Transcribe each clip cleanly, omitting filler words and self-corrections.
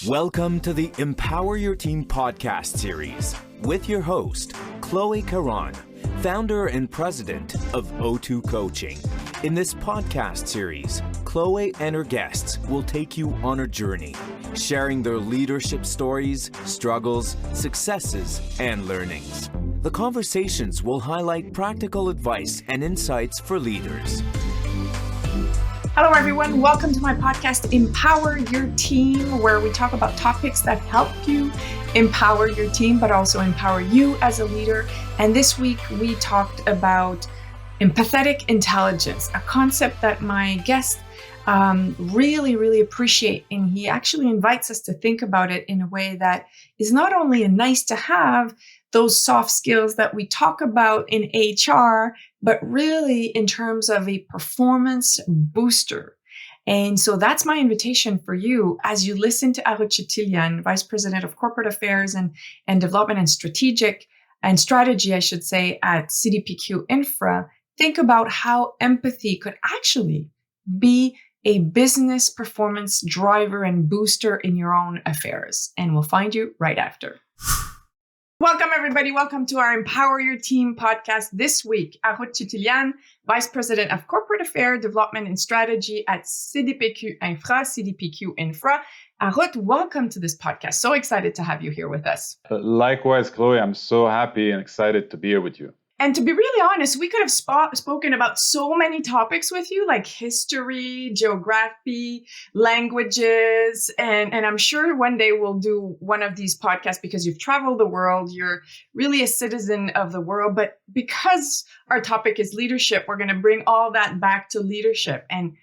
Welcome to the Empower Your Team podcast series with your host, Chloe Caron, founder and president of O2 Coaching. In this podcast series, Chloe and her guests will take you on a journey, sharing their leadership stories, struggles, successes, and learnings. The conversations will highlight practical advice and insights for leaders. Hello, everyone. Welcome to my podcast, Empower Your Team, where we talk about topics that help you empower your team, but also empower you as a leader. And this week, we talked about empathetic intelligence, a concept that my guest really appreciate. And he actually invites us to think about it in a way that is not only a nice to have, those soft skills that we talk about in HR, but really in terms of a performance booster. And so that's my invitation for you as you listen to Harout Chitilian, Vice President of Corporate Affairs and Development and Strategy, I should say, at CDPQ Infra. Think about how empathy could actually be a business performance driver and booster in your own affairs. And we'll find you right after. Welcome, everybody. Welcome to our Empower Your Team podcast. This week, Harout Chitilian, Vice President of Corporate Affairs, Development and Strategy at CDPQ Infra. Harout, welcome to this podcast. So excited to have you here with us. Likewise, Chloe, I'm so happy and excited to be here with you. And to be really honest, we could have spoken about so many topics with you, like history, geography, languages. And I'm sure one day we'll do one of these podcasts because you've traveled the world. You're really a citizen of the world. But because our topic is leadership, we're going to bring all that back to leadership. And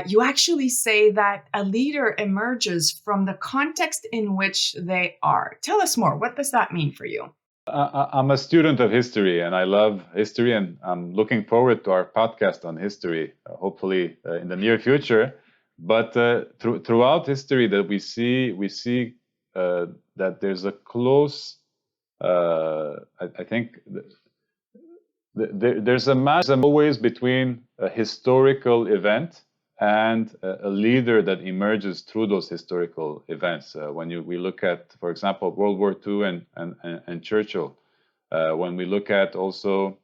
you actually say that a leader emerges from the context in which they are. Tell us more. What does that mean for you? I'm a student of history and I love history, and I'm looking forward to our podcast on history, hopefully in the near future. But throughout history that we see that there's a close, I think there's a match always between a historical event and a leader that emerges through those historical events. When we look at, for example, World War II and Churchill, when we look at also,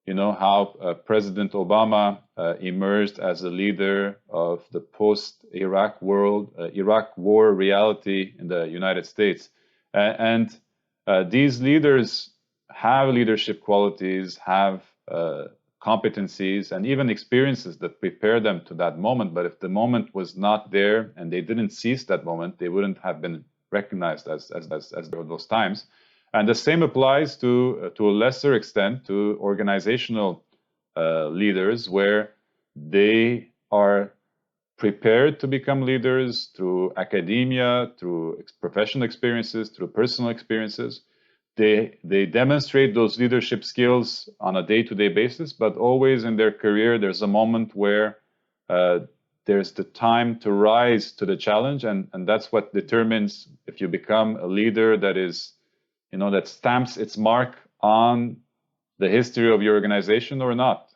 how President Obama emerged as a leader of the post-Iraq world, Iraq war reality in the United States. And these leaders have leadership qualities, have competencies and even experiences that prepare them to that moment. But if the moment was not there and they didn't seize that moment, they wouldn't have been recognized as those times. And the same applies to a lesser extent to organizational leaders, where they are prepared to become leaders through academia, through professional experiences, through personal experiences. They demonstrate those leadership skills on a day-to-day basis, but always in their career, there's a moment where there's the time to rise to the challenge. And that's what determines if you become a leader that is, that stamps its mark on the history of your organization or not.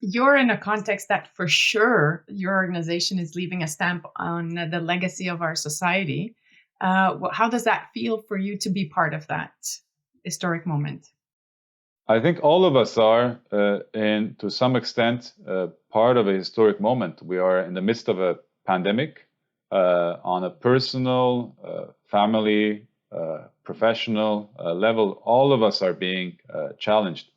You're in a context that for sure your organization is leaving a stamp on the legacy of our society. How does that feel for you to be part of that historic moment? I think all of us are, and to some extent, part of a historic moment. We are in the midst of a pandemic on a personal, family, professional level. All of us are being challenged,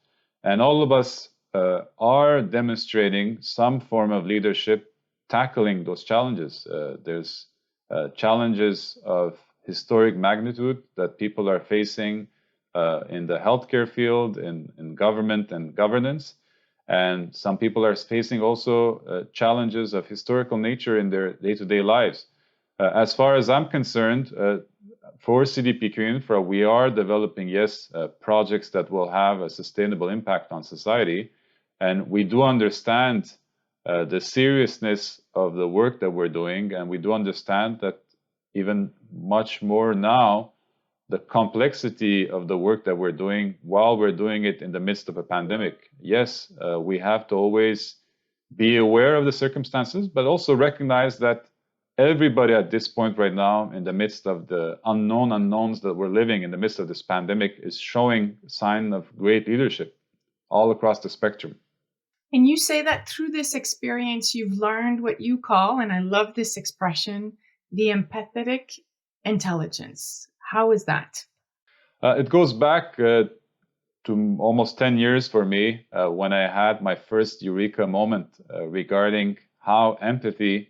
and all of us are demonstrating some form of leadership, tackling those challenges. There's challenges of historic magnitude that people are facing in the healthcare field, in government and governance. And some people are facing also challenges of historical nature in their day-to-day lives. As far as I'm concerned, for CDPQ Infra, we are developing, projects that will have a sustainable impact on society. And we do understand the seriousness of the work that we're doing. And we do understand that even much more now, the complexity of the work that we're doing while we're doing it in the midst of a pandemic. Yes, we have to always be aware of the circumstances, but also recognize that everybody at this point right now, in the midst of the unknown unknowns that we're living in the midst of this pandemic, is showing sign of great leadership all across the spectrum. And you say that through this experience, you've learned what you call, and I love this expression, the empathetic intelligence. How is that? It goes back to almost 10 years for me when I had my first eureka moment regarding how empathy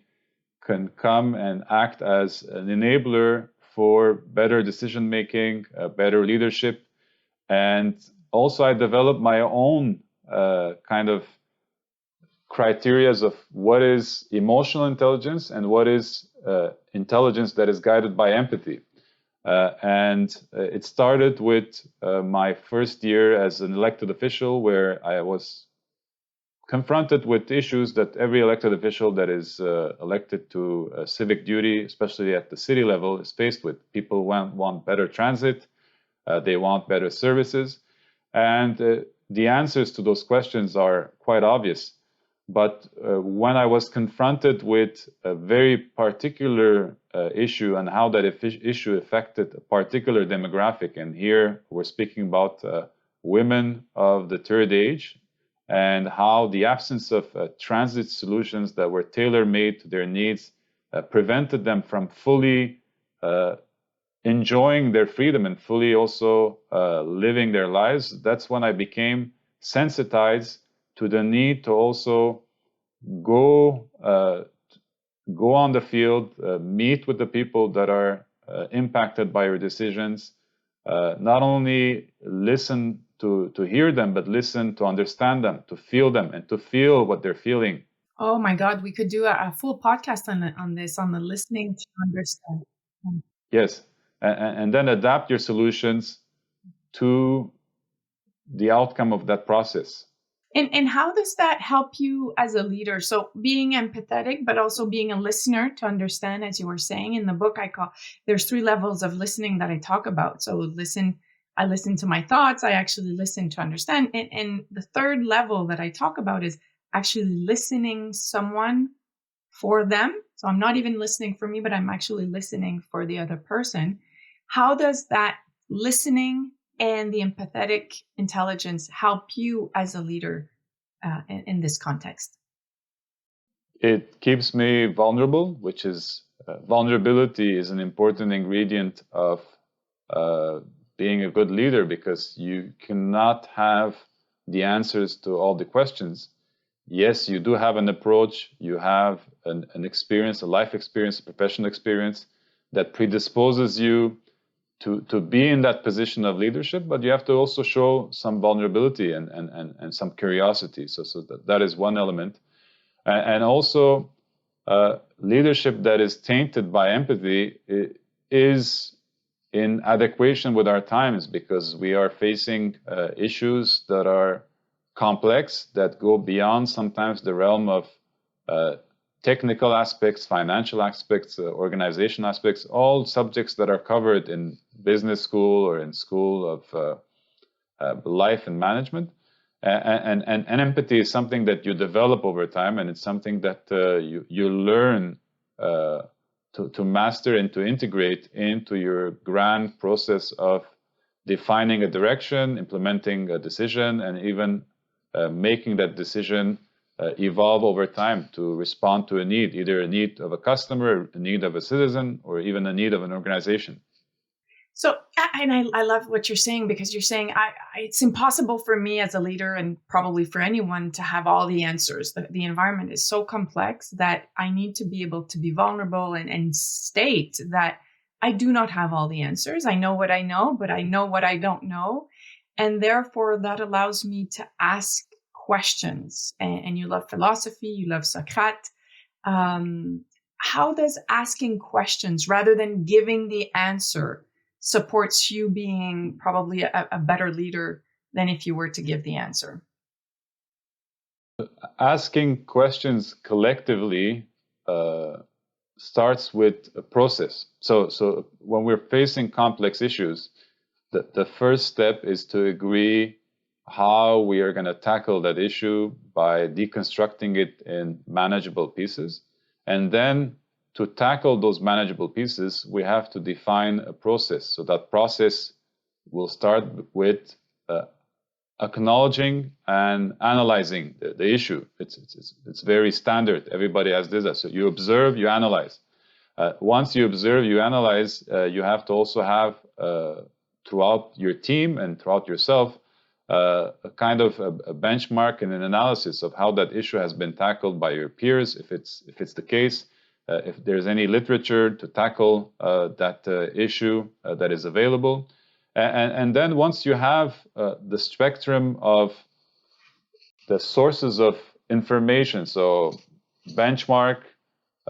can come and act as an enabler for better decision making, better leadership. And also, I developed my own kind of criterias of what is emotional intelligence and what is intelligence that is guided by empathy. And it started with my first year as an elected official, where I was confronted with issues that every elected official that is elected to civic duty, especially at the city level, is faced with. People want better transit, they want better services, and the answers to those questions are quite obvious. But when I was confronted with a very particular issue and how that issue affected a particular demographic, and here we're speaking about women of the third age, and how the absence of transit solutions that were tailor-made to their needs prevented them from fully enjoying their freedom and fully also living their lives, that's when I became sensitized to the need to also go on the field, meet with the people that are impacted by your decisions, not only listen to hear them, but listen to understand them, to feel them, and to feel what they're feeling. Oh my God, we could do a full podcast on this, on the listening to understand. Yes, and then adapt your solutions to the outcome of that process. And how does that help you as a leader? So being empathetic, but also being a listener to understand, as you were saying in the book, there's 3 levels of listening that I talk about. So I listen to my thoughts. I actually listen to understand. And the third level that I talk about is actually listening someone for them. So I'm not even listening for me, but I'm actually listening for the other person. How does that listening and the empathetic intelligence help you as a leader in this context? It keeps me vulnerable, which is vulnerability is an important ingredient of being a good leader, because you cannot have the answers to all the questions. Yes, you do have an approach, you have an experience, a life experience, a professional experience that predisposes you to be in that position of leadership, but you have to also show some vulnerability and some curiosity. So that is one element. And also leadership that is tainted by empathy is in adequation with our times, because we are facing issues that are complex, that go beyond sometimes the realm of technical aspects, financial aspects, organization aspects, all subjects that are covered in business school or in school of life and management. And empathy is something that you develop over time, and it's something that you learn to master and to integrate into your grand process of defining a direction, implementing a decision, and even making that decision evolve over time to respond to a need, either a need of a customer, a need of a citizen, or even a need of an organization. So, and I love what you're saying, because you're saying it's impossible for me as a leader, and probably for anyone, to have all the answers. The environment is so complex that I need to be able to be vulnerable and state that I do not have all the answers. I know what I know, but I know what I don't know. And therefore, that allows me to ask questions. And you love philosophy, you love Socrates. How does asking questions rather than giving the answer supports you being probably a better leader than if you were to give the answer? Asking questions collectively starts with a process. So when we're facing complex issues, the first step is to agree how we are going to tackle that issue by deconstructing it in manageable pieces, and then to tackle those manageable pieces, we have to define a process. So that process will start with acknowledging and analyzing the issue. It's very standard. Everybody has this. So you observe, you analyze. Once you observe, you analyze, you have to also have throughout your team and throughout yourself a kind of a benchmark and an analysis of how that issue has been tackled by your peers, if it's the case, if there's any literature to tackle that issue that is available. And then once you have the spectrum of the sources of information, so benchmark,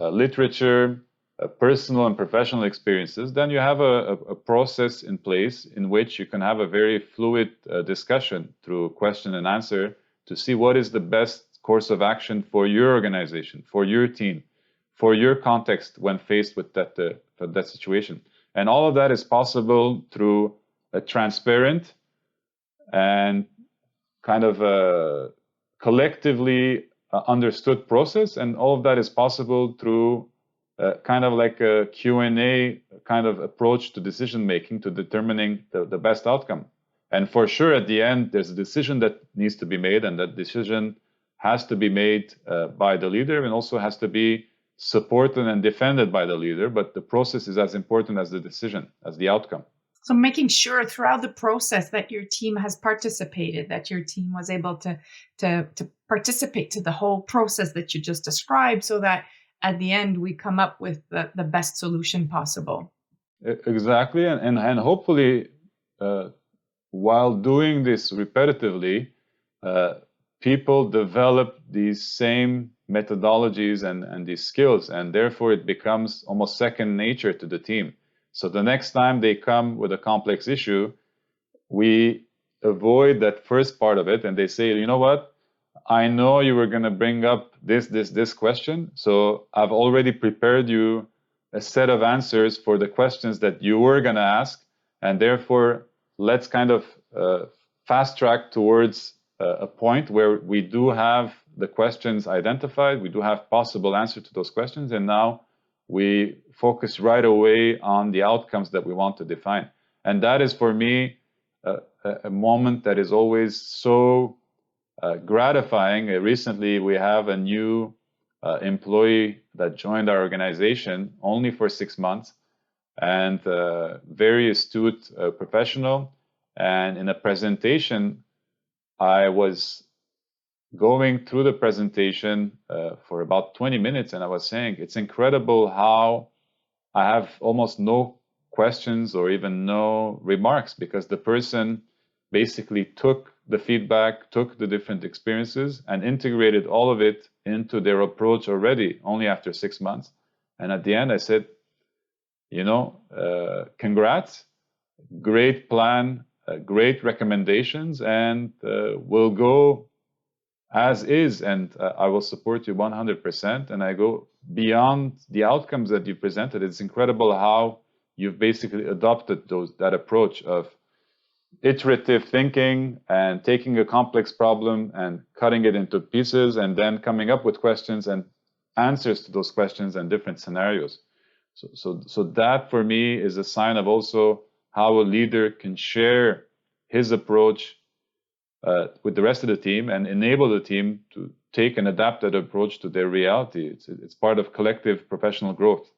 literature, personal and professional experiences, then you have a process in place in which you can have a very fluid discussion through question and answer to see what is the best course of action for your organization, for your team, for your context when faced with that situation. And all of that is possible through a transparent and kind of a collectively understood process. And all of that is possible through kind of like a Q&A kind of approach to decision making, to determining the best outcome. And for sure, at the end, there's a decision that needs to be made, and that decision has to be made by the leader and also has to be supported and defended by the leader. But the process is as important as the decision, as the outcome. So making sure throughout the process that your team has participated, that your team was able to participate to the whole process that you just described, so that at the end we come up with the best solution possible. Exactly. And hopefully, while doing this repetitively, people develop these same methodologies and these skills, and therefore it becomes almost second nature to the team. So the next time they come with a complex issue, we avoid that first part of it, and they say, you know what? I know you were going to bring up this question, so I've already prepared you a set of answers for the questions that you were going to ask, and therefore let's kind of fast track towards a point where we do have the questions identified, we do have possible answers to those questions, and now we focus right away on the outcomes that we want to define. And that is, for me, a moment that is always so gratifying. Recently, we have a new employee that joined our organization only for 6 months, and very astute professional. And in a presentation, I was going through the presentation for about 20 minutes, and I was saying, it's incredible how I have almost no questions or even no remarks, because the person basically took the feedback, took the different experiences, and integrated all of it into their approach already, only after 6 months. And at the end, I said, congrats, great plan, great recommendations, and we'll go as is, and I will support you 100%. And I go beyond the outcomes that you presented. It's incredible how you've basically adopted that approach of iterative thinking and taking a complex problem and cutting it into pieces, and then coming up with questions and answers to those questions and different scenarios. So that for me is a sign of also how a leader can share his approach with the rest of the team and enable the team to take and adapt that approach to their reality. It's part of collective professional growth.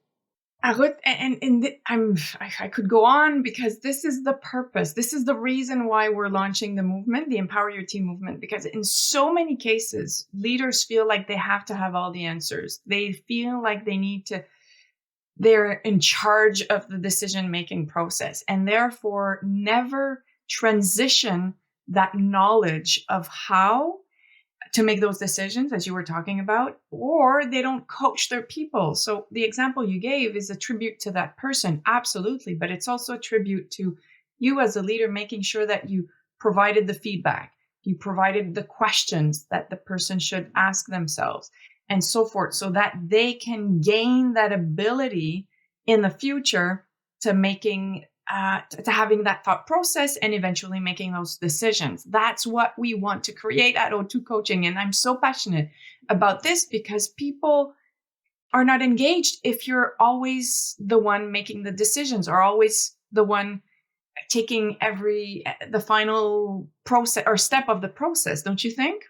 Harout, I could go on, because this is the purpose. This is the reason why we're launching the movement, the Empower Your Team movement, because in so many cases, leaders feel like they have to have all the answers. They feel like they're in charge of the decision-making process, and therefore never transition that knowledge of how to make those decisions, as you were talking about, or they don't coach their people. So the example you gave is a tribute to that person, absolutely, but it's also a tribute to you as a leader, making sure that you provided the feedback, you provided the questions that the person should ask themselves, and so forth, so that they can gain that ability in the future to having that thought process and eventually making those decisions. That's what we want to create at O2 Coaching. And I'm so passionate about this, because people are not engaged if you're always the one making the decisions or always the one taking the final process or step of the process, don't you think?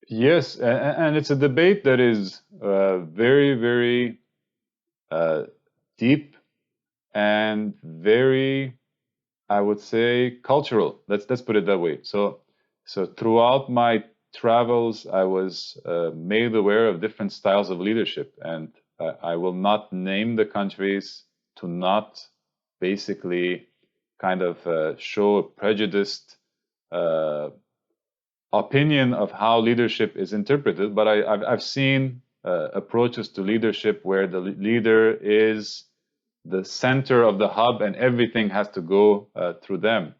Yes, and it's a debate that is very, very deep and very, I would say, cultural. Let's put it that way. So throughout my travels, I was made aware of different styles of leadership, and I will not name the countries to not basically kind of show a prejudiced opinion of how leadership is interpreted. But I've seen approaches to leadership where the leader is the center of the hub and everything has to go through them.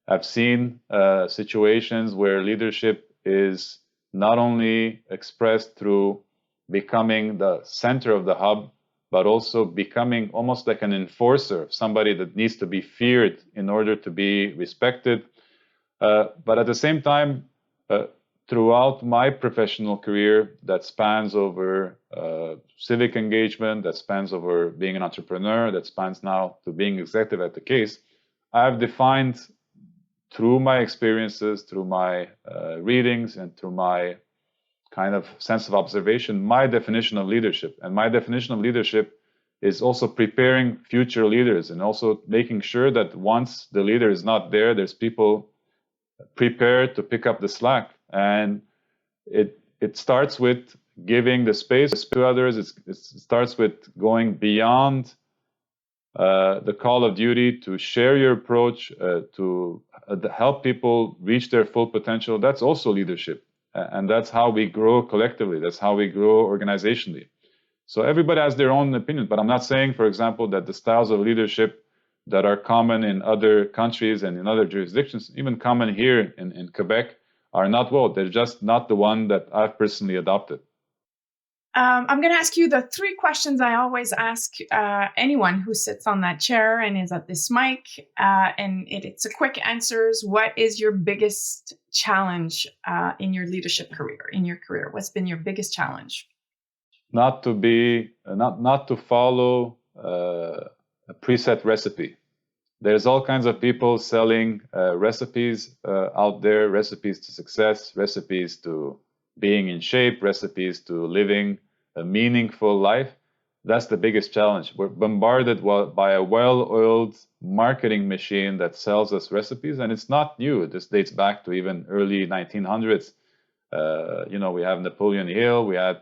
I've seen situations where leadership is not only expressed through becoming the center of the hub, but also becoming almost like an enforcer, somebody that needs to be feared in order to be respected. But at the same time, throughout my professional career that spans over civic engagement, that spans over being an entrepreneur, that spans now to being executive at the case, I've defined through my experiences, through my readings, and through my kind of sense of observation, my definition of leadership. And my definition of leadership is also preparing future leaders and also making sure that once the leader is not there, there's people prepared to pick up the slack. And it starts with giving the space to others. It starts with going beyond the call of duty to share your approach, to help people reach their full potential. That's also leadership. And that's how we grow collectively. That's how we grow organizationally. So everybody has their own opinion, but I'm not saying, for example, that the styles of leadership that are common in other countries and in other jurisdictions, even common here in Quebec, are not well. They're just not the one that I've personally adopted. I'm going to ask you the 3 questions I always ask anyone who sits on that chair and is at this mic. And it's a quick answers. What is your biggest challenge in your leadership career, in your career? What's been your biggest challenge? Not to follow a preset recipe. There's all kinds of people selling recipes out there, recipes to success, recipes to being in shape, recipes to living a meaningful life. That's the biggest challenge. We're bombarded by a well-oiled marketing machine that sells us recipes, and it's not new. This dates back to even early 1900s. We have Napoleon Hill, we had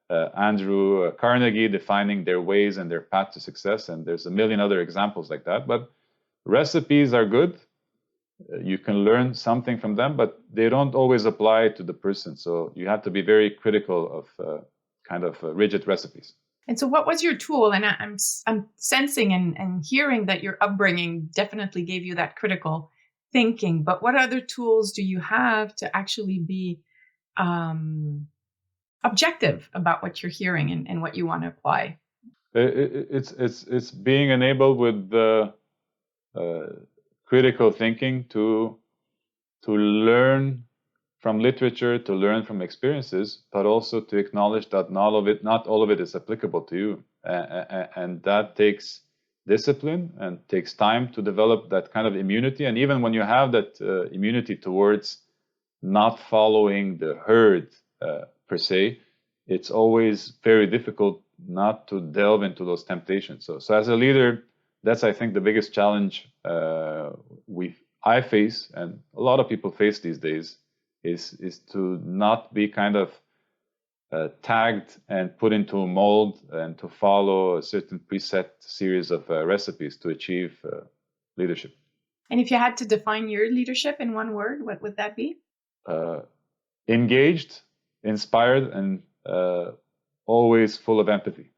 Andrew Carnegie defining their ways and their path to success, and there's a million other examples like that. But recipes are good. You can learn something from them, but they don't always apply to the person. So you have to be very critical of rigid recipes. And so what was your tool? And I'm sensing and hearing that your upbringing definitely gave you that critical thinking. But what other tools do you have to actually be objective about what you're hearing and what you want to apply? It's being enabled with the critical thinking to learn from literature, to learn from experiences, but also to acknowledge that not all of it is applicable to you, and that takes discipline and takes time to develop that kind of immunity. And even when you have that immunity towards not following the herd per se, it's always very difficult not to delve into those temptations. So as a leader, that's, I think, the biggest challenge I face, and a lot of people face these days, is to not be kind of tagged and put into a mold and to follow a certain preset series of recipes to achieve leadership. And if you had to define your leadership in one word, what would that be? Engaged, inspired, and always full of empathy.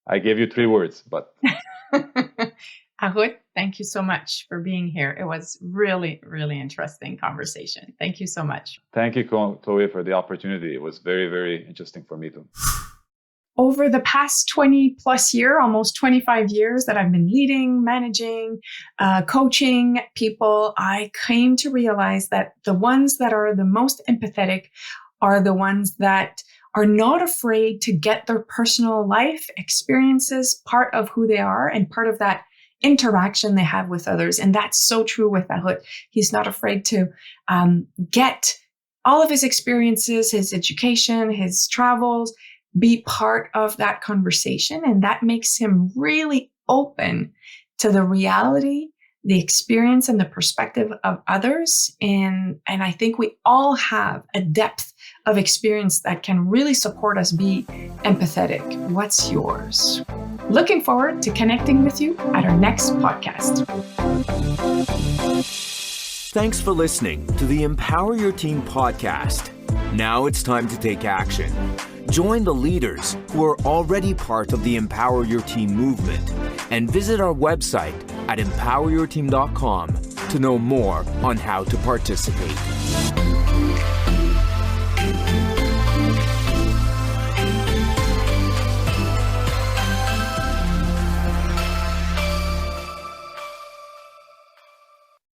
I gave you 3 words, but... Harout, thank you so much for being here. It was really, really interesting conversation. Thank you so much. Thank you, Chloe, for the opportunity. It was very, very interesting for me too. Over the past 20 plus year, almost 25 years that I've been leading, managing, coaching people, I came to realize that the ones that are the most empathetic are the ones that are not afraid to get their personal life experiences part of who they are and part of that interaction they have with others. And that's so true with Harout. He's not afraid to get all of his experiences, his education, his travels, be part of that conversation. And that makes him really open to the reality, the experience, and the perspective of others. And I think we all have a depth of experience that can really support us be empathetic. What's yours? Looking forward to connecting with you at our next podcast. Thanks for listening to the Empower Your Team podcast. Now it's time to take action. Join the leaders who are already part of the Empower Your Team movement and visit our website at empoweryourteam.com to know more on how to participate.